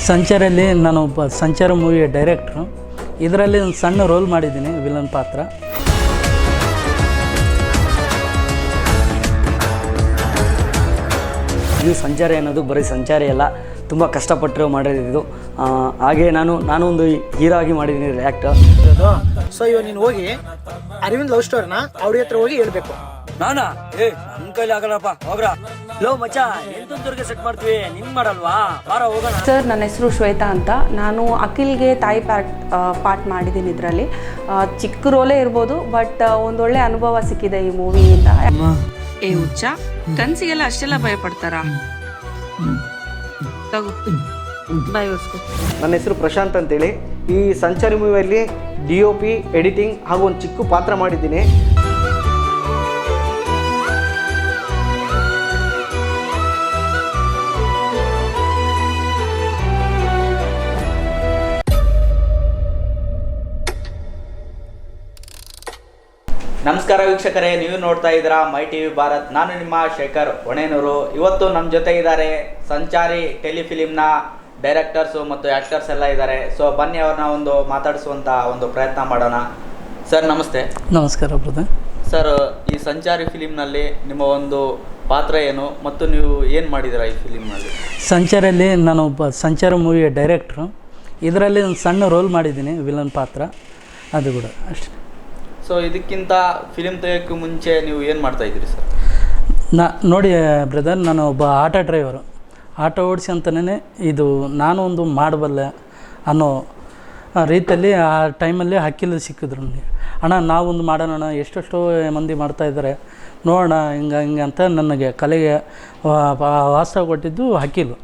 ಸಂಚಾರಲ್ಲಿ ನಾನು ಒಬ್ಬ ಸಂಚಾರ ಮೂವಿಯ ಡೈರೆಕ್ಟ್ರು. ಇದರಲ್ಲಿ ಒಂದು ಸಣ್ಣ ರೋಲ್ ಮಾಡಿದ್ದೀನಿ, ವಿಲನ್ ಪಾತ್ರ. ಇದು ಸಂಚಾರ ಅನ್ನೋದು ಬರೀ ಸಂಚಾರ ಅಲ್ಲ, ತುಂಬ ಕಷ್ಟಪಟ್ಟರು ಮಾಡಿದ್ದು. ಹಾಗೆ ನಾನು ಒಂದು ಹೀರೋ ಆಗಿ ಮಾಡಿದ್ದೀನಿ ರಿಯಾಕ್ಟ್. ಸೊ ಇವಾಗ ನೀನು ಹೋಗಿ ಅರವಿಂದ್ ಲವ್ ಸ್ಟೋರಿನ ಅವ್ರ ಹತ್ರ ಹೋಗಿ ಹೇಳ್ಬೇಕು. ನಾನಾ ನನ್ನ ಕೈಲಿ ಆಗಲ್ಲಪ್ಪ, ಹೋಗ್ರ. ಲೋ ಮಚ್ಚ, ಎಂತಂತವ್ರಿಗೆ ಸೆಟ್ ಮಾಡ್ತೀವಿ, ನಿನ್ ಮಾಡಲ್ವಾ? ಬಾರ ಹೋಗೋಣ. ಸರ್, ನನ್ನ ಹೆಸರು ಶ್ವೇತಾ ಅಂತ. ನಾನು ಅಖಿಲ್ಗೆ ತಾಯಿ ಪಾರ್ಟ್ ಮಾಡಿದ್ದೀನಿ. ಇದರಲ್ಲಿ ಚಿಕ್ಕ ರೋಲೇ ಇರ್ಬೋದು, ಬಟ್ ಒಂದೊಳ್ಳೆ ಅನುಭವ ಸಿಕ್ಕಿದೆ ಈ ಮೂವಿಯಿಂದ. ಏ ಹುಚ್ಚ, ಕನ್ಸಿಗೆಲ್ಲ ಅಷ್ಟೆಲ್ಲ ಭಯ ಪಡ್ತಾರ? ಬಾಯ್ ಹೊಸ್ಕೊ. ನನ್ನ ಹೆಸರು ಪ್ರಶಾಂತ್ ಅಂತೇಳಿ. ಈ ಸಂಚಾರಿ ಮೂವಿಯಲ್ಲಿ DOP, ಎಡಿಟಿಂಗ್ ಹಾಗೂ ಒಂದು ಚಿಕ್ಕ ಪಾತ್ರ ಮಾಡಿದ್ದೀನಿ. ನಮಸ್ಕಾರ ವೀಕ್ಷಕರೇ, ನೀವು ನೋಡ್ತಾ ಇದ್ದೀರಾ ಮೈ TV ಭಾರತ್. ನಾನು ನಿಮ್ಮ ಶೇಖರ್ ಹೊಣೇನೂರು. ಇವತ್ತು ನಮ್ಮ ಜೊತೆ ಇದ್ದಾರೆ ಸಂಚಾರಿ ಟೆಲಿಫಿಲಿಮ್ನ ಡೈರೆಕ್ಟರ್ಸು ಮತ್ತು ಆ್ಯಕ್ಟರ್ಸ್ ಎಲ್ಲ ಇದ್ದಾರೆ. ಸೊ ಬನ್ನಿ ಅವ್ರನ್ನ ಒಂದು ಮಾತಾಡಿಸುವಂಥ ಒಂದು ಪ್ರಯತ್ನ ಮಾಡೋಣ. ಸರ್ ನಮಸ್ತೆ. ನಮಸ್ಕಾರ ಬ್ರದರ್. ಸರ್, ಈ ಸಂಚಾರಿ ಫಿಲಿಮ್ನಲ್ಲಿ ನಿಮ್ಮ ಒಂದು ಪಾತ್ರ ಏನು ಮತ್ತು ನೀವು ಏನು ಮಾಡಿದ್ದೀರಾ ಈ ಫಿಲಿಮ್ನಲ್ಲಿ? ಸಂಚಾರಲ್ಲಿ ನಾನು ಒಬ್ಬ ಸಂಚಾರ ಮೂವಿಯ ಡೈರೆಕ್ಟ್ರು. ಇದರಲ್ಲಿ ಒಂದು ಸಣ್ಣ ರೋಲ್ ಮಾಡಿದ್ದೀನಿ, ವಿಲನ್ ಪಾತ್ರ. ಅದು ಕೂಡ ಅಷ್ಟೇ. ಸೊ ಇದಕ್ಕಿಂತ ಫಿಲಿಮ್ ತೆಗೋಕ್ಕೆ ಮುಂಚೆ ನೀವು ಏನು ಮಾಡ್ತಾಯಿದ್ದೀರಿ ಸರ್? ನೋಡಿ ಬ್ರದರ್, ನಾನು ಒಬ್ಬ ಆಟೋ ಡ್ರೈವರು. ಆಟೋ ಓಡಿಸಿ ಅಂತಲೇ ಇದು ನಾನು ಒಂದು ಮಾಡಬಲ್ಲೆ ಅನ್ನೋ ರೀತಿಯಲ್ಲಿ ಆ ಟೈಮಲ್ಲಿ ಅಖಿಲ್ ಸಿಕ್ಕಿದ್ರು ನನಗೆ. ಅಣ್ಣ ನಾವೊಂದು ಮಾಡೋಣ, ಎಷ್ಟೆಷ್ಟೋ ಮಂದಿ ಮಾಡ್ತಾಯಿದ್ದಾರೆ, ನೋಡೋಣ ಹಿಂಗೆ ಅಂತ ನನಗೆ ಕಲೆಗೆ ವಾಸ್ತವ ಕೊಟ್ಟಿದ್ದು ಅಖಿಲ್.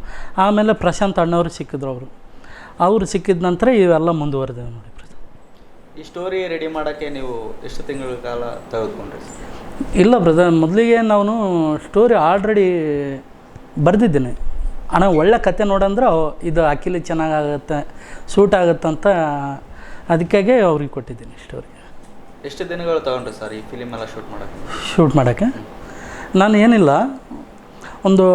ಆಮೇಲೆ ಪ್ರಶಾಂತ್ ಅಣ್ಣವರು ಸಿಕ್ಕಿದ್ರು. ಅವರು ಸಿಕ್ಕಿದ ನಂತರ ಇವೆಲ್ಲ ಮುಂದುವರೆದೇವೆ ನೋಡಿ. ಈ ಸ್ಟೋರಿ ರೆಡಿ ಮಾಡೋಕ್ಕೆ ನೀವು ಎಷ್ಟು ತಿಂಗಳ ಕಾಲ ತೆಗೆದುಕೊಂಡ್ರಿ? ಇಲ್ಲ ಬ್ರದರ್, ಮೊದಲಿಗೆ ನಾನು ಸ್ಟೋರಿ ಆಲ್ರೆಡಿ ಬರೆದಿದ್ದೀನಿ. ಅಣ್ಣ ಒಳ್ಳೆ ಕತೆ ನೋಡಂದ್ರೆ ಇದು ಅಖಿಲ್ ಚೆನ್ನಾಗಾಗುತ್ತೆ, ಸೂಟ್ ಆಗುತ್ತಂತ ಅದಕ್ಕಾಗೆ ಅವ್ರಿಗೆ ಕೊಟ್ಟಿದ್ದೀನಿ ಸ್ಟೋರಿ. ಎಷ್ಟು ದಿನಗಳು ತಗೊಂಡ್ರಿ ಸರ್ ಈ ಫಿಲಿಮ್ ಎಲ್ಲ ಶೂಟ್ ಮಾಡೋಕ್ಕೆ? ನಾನು ಏನಿಲ್ಲ, ಒಂದು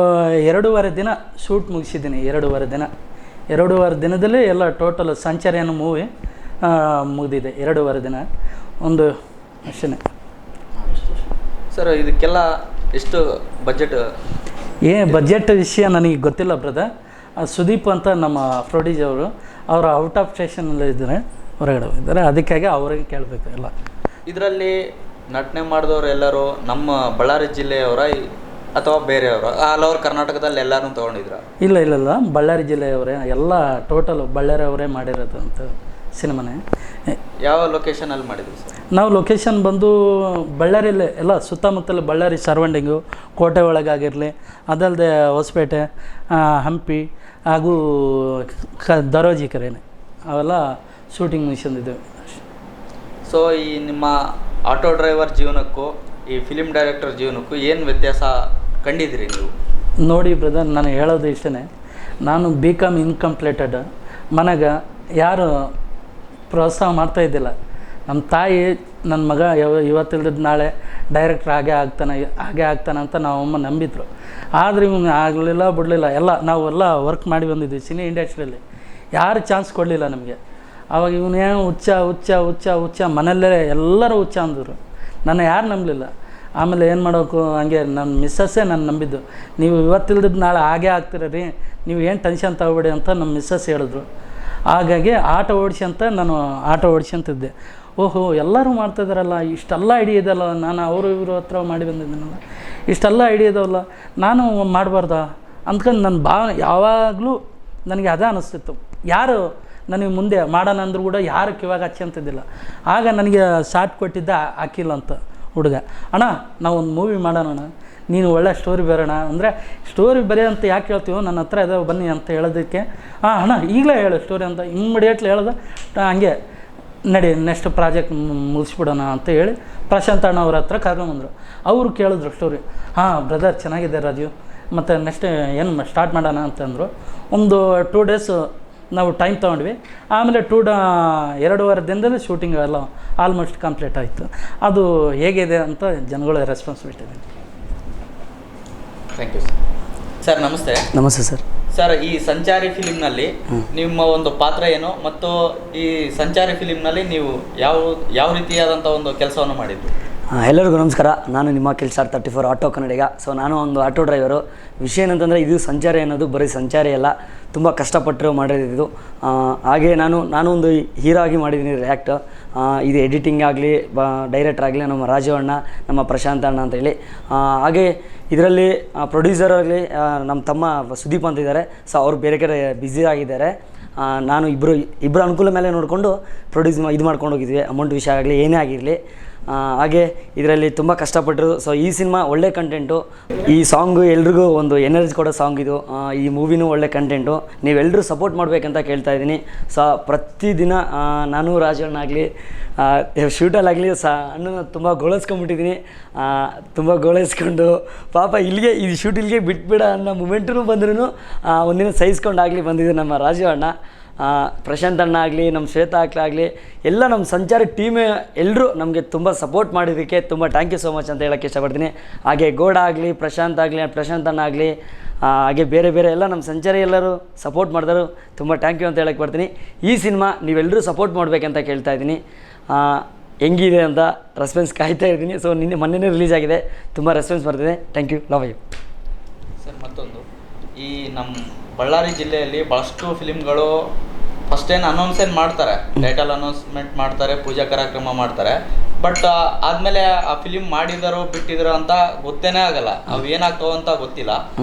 2.5 ದಿನ ಶೂಟ್ ಮುಗಿಸಿದ್ದೀನಿ. 2.5 ದಿನದಲ್ಲಿ ಎಲ್ಲ ಟೋಟಲ್ ಸಂಚಾರಿ ಅನ್ನೋ ಮೂವಿ ಮುಗಿದಿದೆ. 2.5 ದಿನ ಒಂದು ಅಷ್ಟೇ. ಸರ್ ಇದಕ್ಕೆಲ್ಲ ಎಷ್ಟು ಬಜೆಟ್? ಬಜೆಟ್ ವಿಷಯ ನನಗೆ ಗೊತ್ತಿಲ್ಲ ಬ್ರದರ್. ಸುದೀಪ್ ಅಂತ ನಮ್ಮ ಪ್ರೊಡ್ಯೂಸರ್ ಅವರು ಔಟ್ ಆಫ್ ಸ್ಟೇಷನಲ್ಲಿ ಇದ್ದಾರೆ, ಹೊರಗಡೆ ಇದ್ದಾರೆ. ಅದಕ್ಕಾಗಿ ಅವರಿಗೆ ಕೇಳಬೇಕು ಎಲ್ಲ. ಇದರಲ್ಲಿ ನಟನೆ ಮಾಡಿದವರು ಎಲ್ಲರೂ ನಮ್ಮ ಬಳ್ಳಾರಿ ಜಿಲ್ಲೆಯವರ ಅಥವಾ ಬೇರೆಯವರ? ಆಲ್ ಓವರ್ ಕರ್ನಾಟಕದಲ್ಲಿ ಎಲ್ಲರೂ ತೊಗೊಂಡಿದ್ರ? ಇಲ್ಲ, ಬಳ್ಳಾರಿ ಜಿಲ್ಲೆಯವರೇ ಎಲ್ಲ, ಟೋಟಲ್ ಬಳ್ಳಾರಿ ಅವರೇ ಮಾಡಿರೋದು ಅಂತ ಸಿನಿಮಾನೇ. ಯಾವ ಲೊಕೇಶನಲ್ಲಿ ಮಾಡಿದ್ವಿ ಸರ್? ನಾವು ಲೊಕೇಶನ್ ಬಂದು ಬಳ್ಳಾರಿಯಲ್ಲೇ ಎಲ್ಲ ಸುತ್ತಮುತ್ತಲು, ಬಳ್ಳಾರಿ ಸರೌಂಡಿಂಗು, ಕೋಟೆ ಒಳಗಾಗಿರಲಿ, ಅದಲ್ಲದೆ ಹೊಸಪೇಟೆ, ಹಂಪಿ ಹಾಗೂ ದರೋಜಿ ಕೆರೆನೇ ಅವೆಲ್ಲ ಶೂಟಿಂಗ್ ಮುಗಿಸಿದ್ದೇವೆ. ಸೊ ಈ ನಿಮ್ಮ ಆಟೋ ಡ್ರೈವರ್ ಜೀವನಕ್ಕೂ ಈ ಫಿಲಿಮ್ ಡೈರೆಕ್ಟರ್ ಜೀವನಕ್ಕೂ ಏನು ವ್ಯತ್ಯಾಸ ಕಂಡಿದ್ದೀರಿ ನೀವು? ನೋಡಿ ಬ್ರದರ್, ನಾನು ಹೇಳೋದು ಇಷ್ಟೇ. ನಾನು BCom ಇನ್ಕಂಪ್ಲೀಟೆಡ್. ಮನೆಗೆ ಯಾರು ಪ್ರೋತ್ಸಾಹ ಮಾಡ್ತಾಯಿದ್ದಿಲ್ಲ. ನಮ್ಮ ತಾಯಿ ನನ್ನ ಮಗ ಇವತ್ತಿಲ್ದಿದ್ದು ನಾಳೆ ಡೈರೆಕ್ಟ್ರ್ ಹಾಗೆ ಆಗ್ತಾನೆ ಅಂತ ನಾವಮ್ಮ ನಂಬಿದ್ರು. ಆದರೆ ಇವನು ಆಗಲಿಲ್ಲ, ಬಿಡಲಿಲ್ಲ. ನಾವೆಲ್ಲ ವರ್ಕ್ ಮಾಡಿ ಬಂದಿದ್ವಿ ಸಿನಿ ಇಂಡಸ್ಟ್ರಿಯಲ್ಲಿ. ಯಾರು ಚಾನ್ಸ್ ಕೊಡಲಿಲ್ಲ ನಮಗೆ. ಆವಾಗ ಇವನೇನು ಹುಚ್ಚ ಮನೆಯಲ್ಲೇ ಎಲ್ಲರೂ ಹುಚ್ಚ ಅಂದರು. ನನ್ನ ಯಾರು ನಂಬಲಿಲ್ಲ. ಆಮೇಲೆ ಏನು ಮಾಡೋಕು, ಹಂಗೆ ನನ್ನ ಮಿಸ್ಸಸ್ಸೇ ನಾನು ನಂಬಿದ್ದು. ನೀವು ಇವತ್ತಿಲ್ದಿದ್ದು ನಾಳೆ ಹಾಗೆ ಆಗ್ತಿರೀ, ನೀವು ಏನು ಟೆನ್ಷನ್ ತಗೋಬೇಡಿ ಅಂತ ನಮ್ಮ ಮಿಸ್ಸಸ್ ಹೇಳಿದ್ರು. ಹಾಗಾಗಿ ಆಟೋ ಓಡಿಸ್ಯಂತಿದ್ದೆ. ಓಹೋ, ಎಲ್ಲರೂ ಮಾಡ್ತಾಯಿದ್ದಾರಲ್ಲ, ಇಷ್ಟೆಲ್ಲ ಐಡಿಯಾ ಇದೆಯಲ್ಲ, ನಾನು ಇವರು ಹತ್ರ ಮಾಡಿ ಬಂದಿದ್ದೀನಲ್ಲ, ಇಷ್ಟೆಲ್ಲ ಐಡಿಯಾ ಇದಾವಲ್ಲ, ನಾನು ಮಾಡಬಾರ್ದಾ ಅಂದ್ಕೊಂಡು ನನ್ನ ಭಾವನೆ ಯಾವಾಗಲೂ ನನಗೆ ಅದೇ ಅನ್ನಿಸ್ತಿತ್ತು. ಯಾರು ನನಗೆ ಮುಂದೆ ಮಾಡೋಣ ಅಂದರೂ ಕೂಡ ಯಾರು ಕಿವಾಗ ಹಚ್ಚಂತಿದ್ದಿಲ್ಲ. ಆಗ ನನಗೆ ಶಾಟ್ ಕೊಟ್ಟಿದ್ದ ಅಖಿಲ್ ಅಂತ ಹುಡುಗ. ಅಣ್ಣ ನಾವೊಂದು ಮೂವಿ ಮಾಡೋಣ, ನೀನು ಒಳ್ಳೆ ಸ್ಟೋರಿ ಬರೋಣ ಅಂದರೆ, ಸ್ಟೋರಿ ಬರೀ ಅಂತ ಯಾಕೆ ಹೇಳ್ತೀವೋ, ನನ್ನ ಹತ್ರ ಇದಾವೆ ಬನ್ನಿ ಅಂತ ಹೇಳೋದಕ್ಕೆ, ಅಣ್ಣ ಈಗಲೇ ಹೇಳು ಸ್ಟೋರಿ ಅಂತ ಇಮ್ಮಿಡಿಯೇಟ್ಲಿ ಹೇಳ್ದೆ. ಹಂಗೆ ನಡಿ ನೆಕ್ಸ್ಟ್ ಪ್ರಾಜೆಕ್ಟ್ ಮುಗಿಸ್ಬಿಡೋಣ ಅಂತ ಹೇಳಿ ಪ್ರಶಾಂತ್ ಅಣ್ಣ ಅವ್ರ ಹತ್ರ ಕರ್ಕೊಂಬಂದರು. ಅವರು ಕೇಳಿದ್ರು ಸ್ಟೋರಿ. ಬ್ರದರ್ ಚೆನ್ನಾಗಿದೆ ರಾಜು, ಮತ್ತು ನೆಕ್ಸ್ಟ್ ಏನು ಸ್ಟಾರ್ಟ್ ಮಾಡೋಣ ಅಂತಂದರು. ಒಂದು 2 ಡೇಸ್ ನಾವು ಟೈಮ್ ತೊಗೊಂಡ್ವಿ. ಆಮೇಲೆ 2.5 ದಿನದಲ್ಲಿ ಶೂಟಿಂಗ್ ಎಲ್ಲ ಆಲ್ಮೋಸ್ಟ್ ಕಂಪ್ಲೀಟ್ ಆಯಿತು. ಅದು ಹೇಗಿದೆ ಅಂತ ಜನಗಳ ರೆಸ್ಪಾನ್ಸಿಬಿಲಿಟಿ ಇದೆ. Thank you sir. ಸರ್ ನಮಸ್ತೆ. ನಮಸ್ತೆ ಸರ್. ಸರ್, ಈ ಸಂಚಾರಿ ಫಿಲಿಮ್ನಲ್ಲಿ ನಿಮ್ಮ ಒಂದು ಪಾತ್ರ ಏನು ಮತ್ತು ಈ ಸಂಚಾರಿ ಫಿಲಿಮ್ನಲ್ಲಿ ನೀವು ಯಾವ ರೀತಿಯಾದಂಥ ಒಂದು ಕೆಲಸವನ್ನು ಮಾಡಿದ್ರು? ಎಲ್ಲರಿಗೂ ನಮಸ್ಕಾರ. ನಾನು ನಿಮ್ಮ ಕೆಲ್ಸಾರ್ 34 ಆಟೋ ಕನ್ನಡಿಗ. ಸೊ ನಾನು ಒಂದು ಆಟೋ ಡ್ರೈವರು. ವಿಷಯ ಏನಂತಂದರೆ ಇದು ಸಂಚಾರಿ ಅನ್ನೋದು ಬರೀ ಸಂಚಾರಿ ಅಲ್ಲ, ತುಂಬ ಕಷ್ಟಪಟ್ಟರು ಮಾಡಿದ್ದು. ಹಾಗೆ ನಾನು ಒಂದು ಹೀರೋ ಆಗಿ ಮಾಡಿದ್ದೀನಿ ರಿಯಾಕ್ಟ್. ಇದು ಎಡಿಟಿಂಗ್ ಆಗಲಿ ಡೈರೆಕ್ಟರ್ ಆಗಲಿ ನಮ್ಮ ರಾಜು ಅಣ್ಣ, ನಮ್ಮ ಪ್ರಶಾಂತ್ ಅಣ್ಣ ಅಂತೇಳಿ. ಹಾಗೆ ಇದರಲ್ಲಿ ಪ್ರೊಡ್ಯೂಸರ್ ಆಗಲಿ ನಮ್ಮ ತಮ್ಮ ಸುದೀಪ್ ಅಂತಿದ್ದಾರೆ. ಸೊ ಅವ್ರು ಬೇರೆ ಕಡೆ ಬ್ಯುಸಿ ಆಗಿದ್ದಾರೆ. ನಾನು ಇಬ್ಬರು ಅನುಕೂಲ ಮೇಲೆ ನೋಡಿಕೊಂಡು ಇದು ಮಾಡ್ಕೊಂಡು ಹೋಗಿದ್ವಿ. ಅಮೌಂಟ್ ವಿಷಯ ಆಗಲಿ ಏನೇ ಆಗಿರಲಿ. ಹಾಗೆ ಇದರಲ್ಲಿ ತುಂಬ ಕಷ್ಟಪಟ್ಟರು. ಸೊ ಈ ಸಿನಿಮಾ ಒಳ್ಳೆ ಕಂಟೆಂಟು. ಈ ಸಾಂಗು ಎಲ್ರಿಗೂ ಒಂದು ಎನರ್ಜಿ ಕೊಡೋ ಸಾಂಗ್ ಇದು. ಈ ಮೂವಿನೂ ಒಳ್ಳೆ ಕಂಟೆಂಟು. ನೀವೆಲ್ಲರೂ ಸಪೋರ್ಟ್ ಮಾಡಬೇಕಂತ ಕೇಳ್ತಾ ಇದ್ದೀನಿ. ಸೊ ಪ್ರತಿದಿನ ನಾನು ರಾಜಣ್ಣ ಆಗಲಿ ಶೂಟಲ್ಲಾಗಲಿ ಅಣ್ಣನ ತುಂಬ ಗೋಳಿಸ್ಕೊಂಡ್ಬಿಟ್ಟಿದ್ದೀನಿ. ತುಂಬ ಗೋಳಿಸ್ಕೊಂಡು ಪಾಪ ಇಲ್ಲಿಗೆ ಇದು ಶೂಟ್ ಇಲ್ಲಿಗೆ ಬಿಟ್ಬಿಡ ಅನ್ನೋ ಮೂಮೆಂಟೂ ಬಂದ್ರೂ ಒಂದಿನ ಸಹಿಸ್ಕೊಂಡಾಗಲಿ ಬಂದಿದ್ದು ನಮ್ಮ ರಾಜು ಅಣ್ಣ, ಪ್ರಶಾಂತ್ ಅಣ್ಣ ಆಗಲಿ, ನಮ್ಮ ಶ್ವೇತಾ ಆಗಲಿ, ಎಲ್ಲ ನಮ್ಮ ಸಂಚಾರಿ ಟೀಮೇ ಎಲ್ಲರೂ ನಮಗೆ ತುಂಬ ಸಪೋರ್ಟ್ ಮಾಡಿದ್ದಕ್ಕೆ ತುಂಬ ಥ್ಯಾಂಕ್ ಯು ಸೋ ಮಚ್ ಅಂತ ಹೇಳೋಕ್ಕೆ ಇಷ್ಟಪಡ್ತೀನಿ. ಹಾಗೆ ಗೌಡ ಆಗಲಿ, ಪ್ರಶಾಂತ್ ಅಣ್ಣ ಆಗಲಿ, ಹಾಗೆ ಬೇರೆ ಎಲ್ಲ ನಮ್ಮ ಸಂಚಾರಿ ಎಲ್ಲರೂ ಸಪೋರ್ಟ್ ಮಾಡಿದ್ರು. ತುಂಬ ಥ್ಯಾಂಕ್ ಯು ಅಂತ ಹೇಳಕ್ಕೆ ಬರ್ತೀನಿ. ಈ ಸಿನಿಮಾ ನೀವೆಲ್ಲರೂ ಸಪೋರ್ಟ್ ಮಾಡಬೇಕಂತ ಕೇಳ್ತಾ ಇದ್ದೀನಿ. ಹೆಂಗಿದೆ ಅಂತ ರೆಸ್ಪಾನ್ಸ್ ಕಾಯ್ತಾ ಇದ್ದೀನಿ. ಸೊ ಮೊನ್ನೆ ರಿಲೀಸ್ ಆಗಿದೆ, ತುಂಬ ರೆಸ್ಪಾನ್ಸ್ ಬರ್ತಿದೆ. Thank you, love you. Sir, ಮತ್ತೊಂದು ಈ ನಮ್ಮ ಬಳ್ಳಾರಿ ಜಿಲ್ಲೆಯಲ್ಲಿ ಭಾಳಷ್ಟು ಫಿಲಿಮ್ಗಳು ಫಸ್ಟ್ ಅನೌನ್ಸ್ ಮಾಡ್ತಾರೆ, ಟೈಟಲ್ ಅನೌನ್ಸ್ಮೆಂಟ್ ಮಾಡ್ತಾರೆ, ಪೂಜಾ ಕಾರ್ಯಕ್ರಮ ಮಾಡ್ತಾರೆ. ಬಟ್ ಆದಮೇಲೆ ಆ ಫಿಲಿಮ್ ಮಾಡಿದಾರೋ ಬಿಟ್ಟಿದಾರೋ ಅಂತ ಗೊತ್ತೇನೇ ಆಗಲ್ಲ, ಅವು ಏನಾಗ್ತಾವ ಅಂತ ಗೊತ್ತಿಲ್ಲ.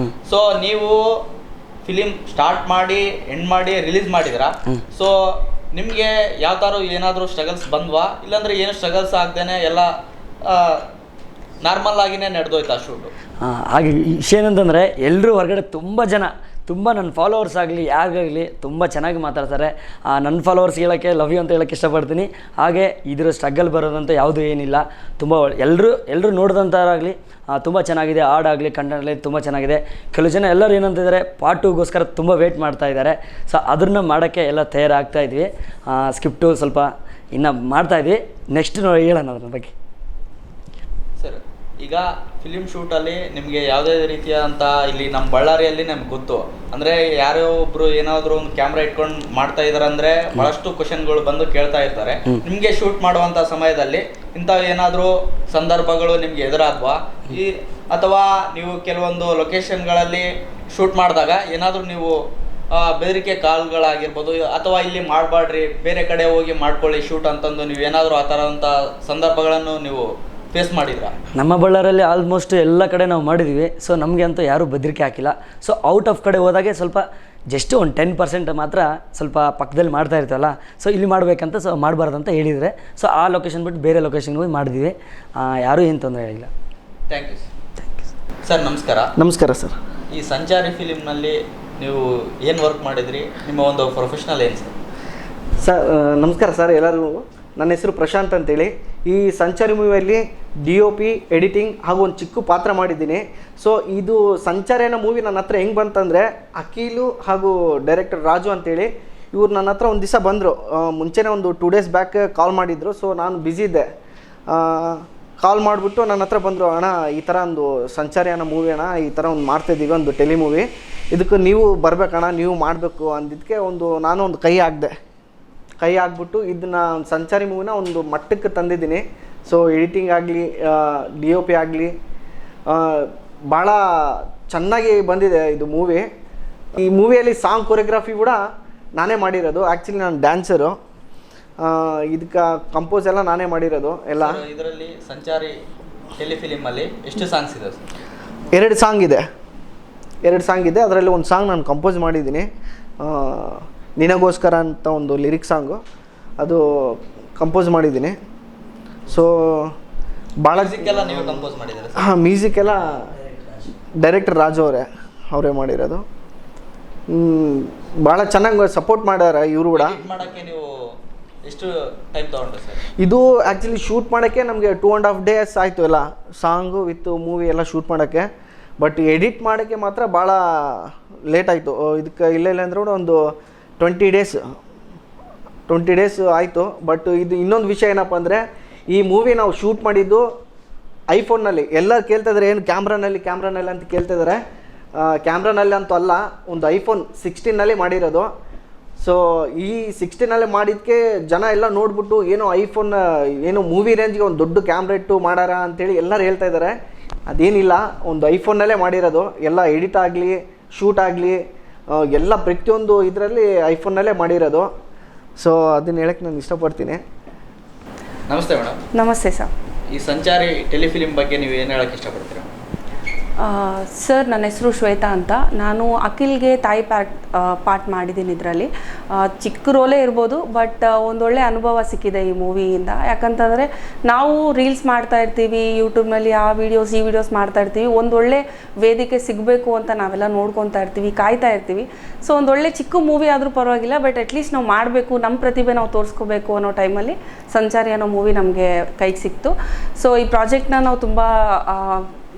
ಸೊ ನೀವು ಫಿಲಿಮ್ ಸ್ಟಾರ್ಟ್ ಮಾಡಿ ಎಂಡ್ ಮಾಡಿ ರಿಲೀಸ್ ಮಾಡಿದ್ರ. ಸೊ ನಿಮಗೆ ಯಾವ ಥರ ಏನಾದರೂ ಸ್ಟ್ರಗಲ್ಸ್ ಬಂದ್ವಾ, ಇಲ್ಲಾಂದ್ರೆ ಏನು ಸ್ಟ್ರಗಲ್ಸ್ ಆಗ್ದೇನೆ ಎಲ್ಲ ನಾರ್ಮಲ್ ಆಗಿನೇ ನಡೆದೋಯ್ತಾ ಶೂಟು? ಹಾಗೆ ವಿಷಯ ಏನಂತಂದರೆ ಎಲ್ಲರೂ ಹೊರಗಡೆ ತುಂಬ ನನ್ನ ಫಾಲೋವರ್ಸ್ ಆಗಲಿ ಯಾರಿಗಾಗಲಿ ತುಂಬ ಚೆನ್ನಾಗಿ ಮಾತಾಡ್ತಾರೆ. ನನ್ನ ಫಾಲೋವರ್ಸ್ ಹೇಳೋಕ್ಕೆ ಲವ್ ಯು ಅಂತ ಹೇಳೋಕ್ಕೆ ಇಷ್ಟಪಡ್ತೀನಿ. ಹಾಗೆ ಇದರ ಸ್ಟ್ರಗಲ್ ಬರೋದಂತ ಯಾವುದೂ ಏನಿಲ್ಲ. ತುಂಬ ಎಲ್ಲರೂ ನೋಡಿದಂಥವ್ರಾಗಲಿ ತುಂಬ ಚೆನ್ನಾಗಿದೆ. ಹಾಡಾಗಲಿ ಕಂಟೆಂಟ್ ತುಂಬ ಚೆನ್ನಾಗಿದೆ. ಕೆಲವು ಜನ ಎಲ್ಲರೂ ಏನಂತಿದ್ದಾರೆ ಪಾರ್ಟ್ 2ಗೋಸ್ಕರ ತುಂಬ ವೇಟ್ ಮಾಡ್ತಾ ಇದ್ದಾರೆ. ಸೊ ಅದನ್ನು ಮಾಡೋಕ್ಕೆ ಎಲ್ಲ ತಯಾರಾಗ್ತಾ ಇದ್ವಿ. ಸ್ಕ್ರಿಪ್ಟು ಸ್ವಲ್ಪ ಇನ್ನು ಮಾಡ್ತಾಯಿದ್ವಿ. ನೆಕ್ಸ್ಟ್ ಹೇಳೋಣ ಅದ್ರ ಬಗ್ಗೆ. ಸರ್, ಈಗ ಫಿಲಿಮ್ ಶೂಟಲ್ಲಿ ನಿಮಗೆ ಯಾವುದೇ ರೀತಿಯಾದಂಥ ಇಲ್ಲಿ ನಮ್ಮ ಬಳ್ಳಾರಿಯಲ್ಲಿ ನಮ್ಗೆ ಗೊತ್ತು ಅಂದರೆ ಯಾರೋ ಒಬ್ಬರು ಏನಾದರೂ ಒಂದು ಕ್ಯಾಮ್ರಾ ಇಟ್ಕೊಂಡು ಮಾಡ್ತಾ ಇದ್ದಾರೆ ಅಂದರೆ ಭಾಳಷ್ಟು ಕ್ವಶನ್ಗಳು ಬಂದು ಕೇಳ್ತಾ ಇರ್ತಾರೆ. ನಿಮಗೆ ಶೂಟ್ ಮಾಡುವಂಥ ಸಮಯದಲ್ಲಿ ಇಂಥ ಏನಾದರೂ ಸಂದರ್ಭಗಳು ನಿಮಗೆ ಎದುರಾದ್ವಾ? ಅಥವಾ ನೀವು ಕೆಲವೊಂದು ಲೊಕೇಶನ್ಗಳಲ್ಲಿ ಶೂಟ್ ಮಾಡಿದಾಗ ಏನಾದರೂ ನೀವು ಬೆದರಿಕೆ ಕಾಲ್ಗಳಾಗಿರ್ಬೋದು, ಅಥವಾ ಇಲ್ಲಿ ಮಾಡಬೇಡ್ರಿ ಬೇರೆ ಕಡೆ ಹೋಗಿ ಮಾಡ್ಕೊಳ್ಳಿ ಶೂಟ್ ಅಂತಂದು ನೀವು ಏನಾದರೂ ಆ ಥರದಂಥ ಸಂದರ್ಭಗಳನ್ನು ನೀವು ಫೇಸ್ ಮಾಡಿದ್ರಾ? ನಮ್ಮ ಬಳ್ಳಾರಲ್ಲಿ ಆಲ್ಮೋಸ್ಟ್ ಎಲ್ಲ ಕಡೆ ನಾವು ಮಾಡಿದ್ವಿ. ಸೊ ನಮಗೆ ಅಂತೂ ಯಾರೂ ಬೆದರಿಕೆ ಹಾಕಿಲ್ಲ. ಸೊ ಔಟ್ ಆಫ್ ಕಡೆ ಹೋದಾಗೆ ಸ್ವಲ್ಪ ಜಸ್ಟ್ ಒಂದು 10% ಮಾತ್ರ ಸ್ವಲ್ಪ ಪಕ್ಕದಲ್ಲಿ ಮಾಡ್ತಾ ಇರ್ತವಲ್ಲ, ಸೊ ಇಲ್ಲಿ ಮಾಡಬೇಕಂತ ಸೊ ಮಾಡಬಾರ್ದಂತ ಹೇಳಿದರೆ ಸೊ ಆ ಲೊಕೇಶನ್ ಬಿಟ್ಟು ಬೇರೆ ಲೊಕೇಶನ್ಗೆ ಹೋಗಿ ಮಾಡಿದ್ವಿ. ಯಾರೂ ಏನು ತೊಂದರೆ ಇಲ್ಲ. Thank you sir. ನಮಸ್ಕಾರ. ನಮಸ್ಕಾರ ಸರ್. ಈ ಸಂಚಾರಿ ಫಿಲಿಮ್ನಲ್ಲಿ ನೀವು ಏನು ವರ್ಕ್ ಮಾಡಿದ್ರಿ, ನಿಮ್ಮ ಒಂದು ಪ್ರೊಫೆಷ್ನಲ್ ಏನು ಸರ್? ನಮಸ್ಕಾರ ಸರ್ ಎಲ್ಲರಿಗೂ. ನನ್ನ ಹೆಸರು ಪ್ರಶಾಂತ್ ಅಂತೇಳಿ. ಈ ಸಂಚಾರಿ ಮೂವಿಯಲ್ಲಿ DOP ಎಡಿಟಿಂಗ್ ಹಾಗೂ ಒಂದು ಚಿಕ್ಕ ಪಾತ್ರ ಮಾಡಿದ್ದೀನಿ. ಸೊ ಇದು ಸಂಚಾರಿ ಅನ್ನೋ ಮೂವಿ ನನ್ನ ಹತ್ರ ಹೆಂಗೆ ಬಂತಂದರೆ, ಅಖಿಲು ಹಾಗೂ ಡೈರೆಕ್ಟರ್ ರಾಜು ಅಂತೇಳಿ ಇವ್ರು ನನ್ನ ಹತ್ರ ಒಂದು ದಿವಸ ಬಂದರು. ಮುಂಚೆನೇ ಒಂದು 2 days ಬ್ಯಾಕ್ ಕಾಲ್ ಮಾಡಿದರು. ಸೊ ನಾನು ಬ್ಯುಸಿ ಇದ್ದೆ. ಕಾಲ್ ಮಾಡಿಬಿಟ್ಟು ನನ್ನ ಹತ್ರ ಬಂದರು, ಅಣ್ಣ ಈ ಥರ ಒಂದು ಸಂಚಾರಿ ಅನ್ನೋ ಮೂವಿ ಅಣ್ಣ, ಈ ಥರ ಒಂದು ಮಾಡ್ತಾಯಿದ್ದೀವಿ, ಒಂದು ಟೆಲಿ ಮೂವಿ, ಇದಕ್ಕೆ ನೀವು ಬರಬೇಕಣ್ಣ, ನೀವು ಮಾಡಬೇಕು ಅಂದಿದ್ದಕ್ಕೆ ನಾನು ಒಂದು ಕೈ ಹಾಕ್ಬಿಟ್ಟು ಇದನ್ನು ಸಂಚಾರಿ ಮೂವಿನ ಒಂದು ಮಟ್ಟಕ್ಕೆ ತಂದಿದ್ದೀನಿ. ಸೊ ಎಡಿಟಿಂಗ್ ಆಗಲಿ DOP ಆಗಲಿ ಭಾಳ ಚೆನ್ನಾಗಿ ಬಂದಿದೆ ಇದು ಮೂವಿ. ಈ ಮೂವಿಯಲ್ಲಿ ಸಾಂಗ್ ಕೊರಿಯೋಗ್ರಫಿ ಕೂಡ ನಾನೇ ಮಾಡಿರೋದು. ಆ್ಯಕ್ಚುಲಿ ನಾನು ಡ್ಯಾನ್ಸರು. ಇದಕ್ಕೆ ಕಂಪೋಸ್ ಎಲ್ಲ ನಾನೇ ಮಾಡಿರೋದು ಎಲ್ಲ. ಇದರಲ್ಲಿ ಸಂಚಾರಿ ಟೆಲಿಫಿಲಿಮಲ್ಲಿ ಎಷ್ಟು ಸಾಂಗ್ಸ್ ಇದೆ? 2 ಸಾಂಗ್ ಇದೆ. ಅದರಲ್ಲಿ ಒಂದು ಸಾಂಗ್ ನಾನು ಕಂಪೋಸ್ ಮಾಡಿದ್ದೀನಿ, ನಿನಗೋಸ್ಕರ ಅಂತ ಒಂದು ಲಿರಿಕ್ ಸಾಂಗು, ಅದು ಕಂಪೋಸ್ ಮಾಡಿದ್ದೀನಿ. ಸೊ ಭಾಳ ಮ್ಯೂಸಿಕ್ಕೆಲ್ಲ ನೀವು ಕಂಪೋಸ್ ಮಾಡಿದ್ದೀರಾ? ಮ್ಯೂಸಿಕ್ ಎಲ್ಲ ಡೈರೆಕ್ಟರ್ ರಾಜು ಅವರೇ ಮಾಡಿರೋದು. ಭಾಳ ಚೆನ್ನಾಗಿ ಸಪೋರ್ಟ್ ಮಾಡ್ಯಾರ ಇವರು ಕೂಡ. ಮಾಡೋಕ್ಕೆ ನೀವು ಎಷ್ಟು ಟೈಮ್ ತೊಗೊಂಡ್ರಿ ಸರ್? ಇದು ಆ್ಯಕ್ಚುಲಿ ಶೂಟ್ ಮಾಡೋಕ್ಕೆ ನಮಗೆ 2.5 days ಆಯಿತು, ಎಲ್ಲ ಸಾಂಗು ವಿತ್ ಮೂವಿ ಎಲ್ಲ ಶೂಟ್ ಮಾಡೋಕ್ಕೆ. ಬಟ್ ಎಡಿಟ್ ಮಾಡೋಕ್ಕೆ ಮಾತ್ರ ಭಾಳ ಲೇಟ್ ಆಯಿತು. ಇದಕ್ಕೆ ಇಲ್ಲ ಅಂದ್ರೆ ಕೂಡ ಒಂದು 20 days ಆಯಿತು. ಬಟ್ ಇದು ಇನ್ನೊಂದು ವಿಷಯ ಏನಪ್ಪ ಅಂದರೆ, ಈ ಮೂವಿ ನಾವು ಶೂಟ್ ಮಾಡಿದ್ದು ಐಫೋನ್ನಲ್ಲಿ. ಎಲ್ಲರೂ ಕೇಳ್ತಾಯಿದ್ದಾರೆ ಏನು ಕ್ಯಾಮ್ರಾನಲ್ಲಿ ಅಂತ ಕೇಳ್ತಿದ್ದಾರೆ. ಕ್ಯಾಮ್ರಾನಲ್ಲಿ ಅಂತೂ ಅಲ್ಲ, ಒಂದು ಐಫೋನ್ 16 ಮಾಡಿರೋದು. ಸೊ ಈ 16 ಮಾಡಿದ್ದಕ್ಕೆ ಜನ ಎಲ್ಲ ನೋಡ್ಬಿಟ್ಟು ಏನೋ ಐಫೋನ್ ಏನೋ ಮೂವಿ ರೇಂಜ್ಗೆ ಒಂದು ದೊಡ್ಡ ಕ್ಯಾಮ್ರಾ ಇಟ್ಟು ಮಾಡಾರ ಅಂತೇಳಿ ಎಲ್ಲರೂ ಹೇಳ್ತಾ ಇದ್ದಾರೆ. ಅದೇನಿಲ್ಲ, ಒಂದು ಐಫೋನ್ನಲ್ಲೇ ಮಾಡಿರೋದು. ಎಲ್ಲ ಎಡಿಟ್ ಆಗಲಿ, ಶೂಟ್ ಆಗಲಿ, ಎಲ್ಲ ಪ್ರತಿಯೊಂದು ಇದರಲ್ಲಿ ಐಫೋನ್ನಲ್ಲೇ ಮಾಡಿರೋದು. ಸೊ ಅದನ್ನ ಹೇಳಕ್ಕೆ ನಾನು ಇಷ್ಟಪಡ್ತೀನಿ. ನಮಸ್ತೆ ಮೇಡಮ್. ನಮಸ್ತೆ ಸರ್. ಈ ಸಂಚಾರಿ ಟೆಲಿಫಿಲಿಮ್ ಬಗ್ಗೆ ನೀವು ಏನು ಹೇಳಕ್ಕೆ ಇಷ್ಟಪಡ್ತೀರಾ? ಸರ್, ನನ್ನ ಹೆಸರು ಶ್ವೇತಾ ಅಂತ. ನಾನು ಅಖಿಲ್ಗೆ ತಾಯಿ ಪಾರ್ಟ್ ಮಾಡಿದ್ದೀನಿ ಇದರಲ್ಲಿ. ಚಿಕ್ಕ ರೋಲೇ ಇರ್ಬೋದು, ಬಟ್ ಒಂದೊಳ್ಳೆ ಅನುಭವ ಸಿಕ್ಕಿದೆ ಈ ಮೂವಿಯಿಂದ. ಯಾಕಂತಂದರೆ ನಾವು ರೀಲ್ಸ್ ಮಾಡ್ತಾ ಇರ್ತೀವಿ, ಯೂಟ್ಯೂಬ್ನಲ್ಲಿ ಆ ವಿಡಿಯೋಸ್ ಈ ವಿಡಿಯೋಸ್ ಮಾಡ್ತಾ ಇರ್ತೀವಿ. ಒಂದೊಳ್ಳೆ ವೇದಿಕೆ ಸಿಗಬೇಕು ಅಂತ ನಾವೆಲ್ಲ ನೋಡ್ಕೊತಾ ಇರ್ತೀವಿ, ಕಾಯ್ತಾ ಇರ್ತೀವಿ. ಸೊ ಒಂದೊಳ್ಳೆ ಚಿಕ್ಕ ಮೂವಿ ಆದರೂ ಪರವಾಗಿಲ್ಲ, ಬಟ್ ಅಟ್ಲೀಸ್ಟ್ ನಾವು ಮಾಡಬೇಕು, ನಮ್ಮ ಪ್ರತಿಭೆ ನಾವು ತೋರಿಸ್ಕೋಬೇಕು ಅನ್ನೋ ಟೈಮಲ್ಲಿ ಸಂಚಾರಿ ಅನ್ನೋ ಮೂವಿ ನಮಗೆ ಕೈಗೆ ಸಿಕ್ತು. ಸೊ ಈ ಪ್ರಾಜೆಕ್ಟ್ನ ನಾವು ತುಂಬ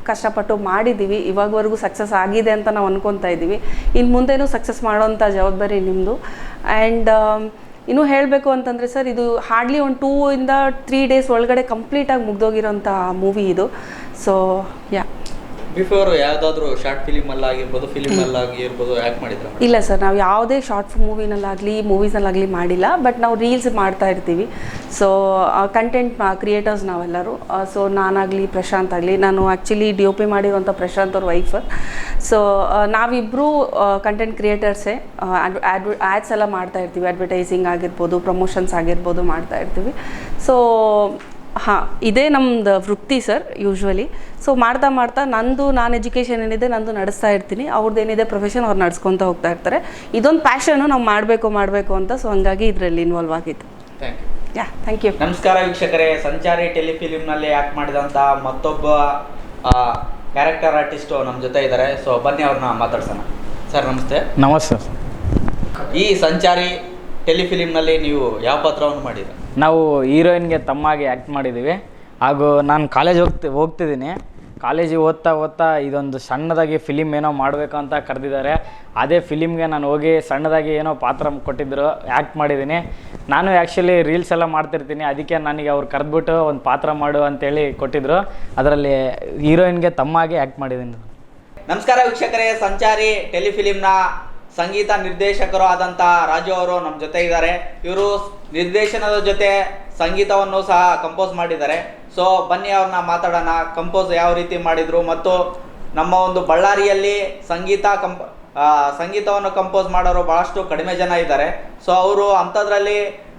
ಕಷ್ಟಪಟ್ಟು ಮಾಡಿದ್ದೀವಿ. ಇವಾಗವರೆಗೂ ಸಕ್ಸಸ್ ಆಗಿದೆ ಅಂತ ನಾವು ಅನ್ಕೊತಾ ಇದ್ದೀವಿ. ಇನ್ನು ಮುಂದೆನೂ ಸಕ್ಸಸ್ ಮಾಡೋವಂಥ ಜವಾಬ್ದಾರಿ ನಿಮ್ಮದು. ಆ್ಯಂಡ್ ಇನ್ನೂ ಹೇಳಬೇಕು ಅಂತಂದರೆ ಸರ್, ಇದು ಹಾರ್ಡ್ಲಿ ಒಂದು 2 ಇಂದ 3 ಡೇಸ್ ಒಳಗಡೆ ಕಂಪ್ಲೀಟಾಗಿ ಮುಗ್ದೋಗಿರೋಂಥ ಮೂವಿ ಇದು. ಸೊ ಬಿಫೋರ್ ಯಾವುದಾದ್ರೂ ಶಾರ್ಟ್ ಫಿಲಿಮಲ್ಲಾಗಿರ್ಬೋದು, ಫಿಲಿಮಲ್ಲಾಗಿರ್ಬೋದು ಆ್ಯಕ್ಟ್ ಮಾಡಿದ್ರೆ? ಇಲ್ಲ ಸರ್, ನಾವು ಯಾವುದೇ ಶಾರ್ಟ್ ಮೂವಿನಲ್ಲಾಗಲಿ ಮೂವೀಸ್ನಲ್ಲಾಗಲಿ ಮಾಡಿಲ್ಲ. ಬಟ್ ನಾವು ರೀಲ್ಸ್ ಮಾಡ್ತಾ ಇರ್ತೀವಿ. ಸೊ ಕಂಟೆಂಟ್ ಕ್ರಿಯೇಟರ್ಸ್ ನಾವೆಲ್ಲರೂ. ಸೊ ನಾನಾಗಲಿ ಪ್ರಶಾಂತ್ ಆಗಲಿ, ನಾನು ಆ್ಯಕ್ಚುಲಿ DOP ಮಾಡಿರುವಂಥ ಪ್ರಶಾಂತ್ ಅವ್ರ ವೈಫ್. ಸೊ ನಾವಿಬ್ಬರು ಕಂಟೆಂಟ್ ಕ್ರಿಯೇಟರ್ಸೇ. ಆ್ಯಡ್ಸ್ ಎಲ್ಲ ಮಾಡ್ತಾ ಇರ್ತೀವಿ, ಅಡ್ವರ್ಟೈಸಿಂಗ್ ಆಗಿರ್ಬೋದು, ಪ್ರಮೋಷನ್ಸ್ ಆಗಿರ್ಬೋದು ಮಾಡ್ತಾ ಇರ್ತೀವಿ. ಸೊ ಹಾಂ, ಇದೇ ನಮ್ಮದು ವೃತ್ತಿ ಸರ್ ಯೂಶ್ವಲಿ. ಸೊ ಮಾಡ್ತಾ ನಾನು ಎಜುಕೇಷನ್ ಏನಿದೆ ನಂದು ನಡೆಸ್ತಾ ಇರ್ತೀನಿ, ಅವ್ರದ್ದು ಏನಿದೆ ಪ್ರೊಫೆಷನ್ ಅವ್ರು ನಡ್ಸ್ಕೊತಾ ಹೋಗ್ತಾ ಇರ್ತಾರೆ. ಇದೊಂದು ಪ್ಯಾಷನ್ನು ನಾವು ಮಾಡಬೇಕು ಅಂತ. ಸೊ ಹಂಗಾಗಿ ಇದರಲ್ಲಿ ಇನ್ವಾಲ್ವ್ ಆಗಿತ್ತು. Thank you. ನಮಸ್ಕಾರ ವೀಕ್ಷಕರೇ. ಸಂಚಾರಿ ಟೆಲಿಫಿಲಿಮ್ನಲ್ಲಿ ಆ್ಯಕ್ಟ್ ಮಾಡಿದಂಥ ಮತ್ತೊಬ್ಬ ಕ್ಯಾರೆಕ್ಟರ್ ಆರ್ಟಿಸ್ಟು ನಮ್ಮ ಜೊತೆ ಇದ್ದಾರೆ. ಸೊ ಬನ್ನಿ ಅವ್ರನ್ನ ಮಾತಾಡ್ಸೋಣ. ಸರ್ ನಮಸ್ತೆ. ನಮಸ್ತೆ. ಈ ಸಂಚಾರಿ ಟೆಲಿಫಿಲಿಮ್ನಲ್ಲಿ ನೀವು ಯಾವ ಪಾತ್ರವನ್ನು ಮಾಡಿದ್ದೀರಿ? ನಾವು ಹೀರೋಯಿನ್ಗೆ ತಮ್ಮಾಗಿ ಆ್ಯಕ್ಟ್ ಮಾಡಿದ್ದೀವಿ. ಹಾಗೂ ನಾನು ಹೋಗ್ತಿದ್ದೀನಿ. ಕಾಲೇಜಿಗೆ ಓದ್ತಾ ಇದೊಂದು ಸಣ್ಣದಾಗಿ ಫಿಲಿಮ್ ಏನೋ ಮಾಡಬೇಕು ಅಂತ ಕರೆದಿದ್ದಾರೆ. ಅದೇ ಫಿಲಿಮ್ಗೆ ನಾನು ಹೋಗಿ ಸಣ್ಣದಾಗಿ ಏನೋ ಪಾತ್ರ ಕೊಟ್ಟಿದ್ದರು, ಆ್ಯಕ್ಟ್ ಮಾಡಿದ್ದೀನಿ. ನಾನು ಆ್ಯಕ್ಚುಲಿ ರೀಲ್ಸ್ ಎಲ್ಲ ಮಾಡ್ತಿರ್ತೀನಿ, ಅದಕ್ಕೆ ನನಗೆ ಅವ್ರು ಕರೆದ್ಬಿಟ್ಟು ಒಂದು ಪಾತ್ರ ಮಾಡು ಅಂತೇಳಿ ಕೊಟ್ಟಿದ್ದರು. ಅದರಲ್ಲಿ ಹೀರೋಯಿನ್ಗೆ ತಮ್ಮಾಗಿ ಆ್ಯಕ್ಟ್ ಮಾಡಿದ್ದೀನಿ. ನಮಸ್ಕಾರ ವೀಕ್ಷಕರೇ. ಸಂಚಾರಿ ಟೆಲಿಫಿಲಿಮ್ನ ಸಂಗೀತ ನಿರ್ದೇಶಕರು ಆದಂಥ ರಾಜು ಅವರು ನಮ್ಮ ಜೊತೆ ಇದ್ದಾರೆ. ಇವರು ನಿರ್ದೇಶನದ ಜೊತೆ ಸಂಗೀತವನ್ನು ಸಹ ಕಂಪೋಸ್ ಮಾಡಿದ್ದಾರೆ. ಸೊ ಬನ್ನಿ ಅವ್ರನ್ನ ಮಾತಾಡೋಣ. ಕಂಪೋಸ್ ಯಾವ ರೀತಿ ಮಾಡಿದರು ಮತ್ತು ನಮ್ಮ ಒಂದು ಬಳ್ಳಾರಿಯಲ್ಲಿ ಸಂಗೀತವನ್ನು ಕಂಪೋಸ್ ಮಾಡೋರು ಭಾಳಷ್ಟು ಕಡಿಮೆ ಜನ ಇದ್ದಾರೆ. ಸೊ ಅವರು ಅಂಥದ್ರಲ್ಲಿ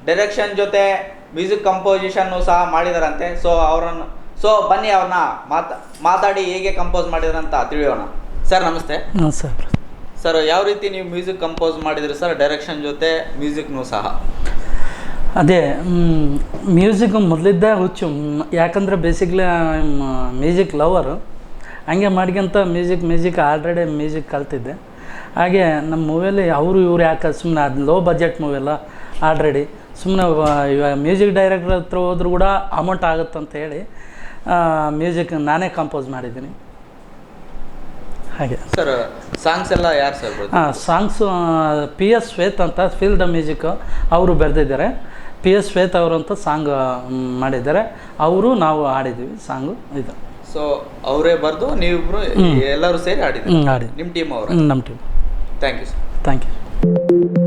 ಡೈರೆಕ್ಷನ್ ಜೊತೆ ಮ್ಯೂಸಿಕ್ ಕಂಪೋಸಿಷನ್ನು ಸಹ ಮಾಡಿದಾರಂತೆ. ಸೊ ಬನ್ನಿ ಅವ್ರನ್ನ ಮಾತಾಡಿ ಹೇಗೆ ಕಂಪೋಸ್ ಮಾಡಿದಾರಂತ ತಿಳಿಯೋಣ. ಸರ್ ನಮಸ್ತೆ. ಸರ್, ಯಾವ ರೀತಿ ನೀವು ಮ್ಯೂಸಿಕ್ ಕಂಪೋಸ್ ಮಾಡಿದ್ರಿ ಸರ್, ಡೈರೆಕ್ಷನ್ ಜೊತೆ ಮ್ಯೂಸಿಕ್ನೂ ಸಹ? ಅದೇ ಮ್ಯೂಸಿಕ್ ಮೊದಲಿದ್ದೇ ಹುಚ್ಚು. ಯಾಕಂದರೆ ಬೇಸಿಕ್ಲಿ ಮ್ಯೂಸಿಕ್ ಲವರು. ಹಂಗೆ ಮಾಡ್ಕೊಂತ ಮ್ಯೂಸಿಕ್ ಆಲ್ರೆಡಿ ಮ್ಯೂಸಿಕ್ ಕಲ್ತಿದ್ದೆ. ಹಾಗೆ ನಮ್ಮ ಮೂವಿಯಲ್ಲಿ ಇವ್ರು ಯಾಕೆ ಸುಮ್ಮನೆ ಅದು ಲೋ ಬಜೆಟ್ ಮೂವಿ ಅಲ್ಲ, ಆಲ್ರೆಡಿ ಸುಮ್ಮನೆ ಇವಾಗ ಮ್ಯೂಸಿಕ್ ಡೈರೆಕ್ಟರ್ ಹತ್ರ ಹೋದ್ರೂ ಕೂಡ ಅಮೌಂಟ್ ಆಗುತ್ತಂತ ಹೇಳಿ ಮ್ಯೂಸಿಕ್ ನಾನೇ ಕಂಪೋಸ್ ಮಾಡಿದ್ದೀನಿ. ಹಾಗೆ ಸರ್, ಸಾಂಗ್ಸ್ ಎಲ್ಲ ಯಾರು ಸರ್? ಸಾಂಗ್ಸು PS ಶ್ವೇತ್ ಅಂತ ಫೀಲ್ ದ ಮ್ಯೂಸಿಕ್ ಅವರು ಬರೆದಿದ್ದಾರೆ. PS ಶ್ವೇತ್ ಅವರು ಅಂತ ಸಾಂಗ್ ಮಾಡಿದ್ದಾರೆ. ನಾವು ಹಾಡಿದ್ದೀವಿ ಸಾಂಗು ಇದು. ಸೊ ಅವರೇ ಬರೆದು ನೀವಿಬ್ರು ಎಲ್ಲರೂ ಸೇರಿ ಹಾಡಿದ್ದೀವಿ. ಹಾಡಿ ನಿಮ್ಮ ಟೀಮ್ ಅವರು? ನಮ್ಮ team. Thank you sir. Thank you.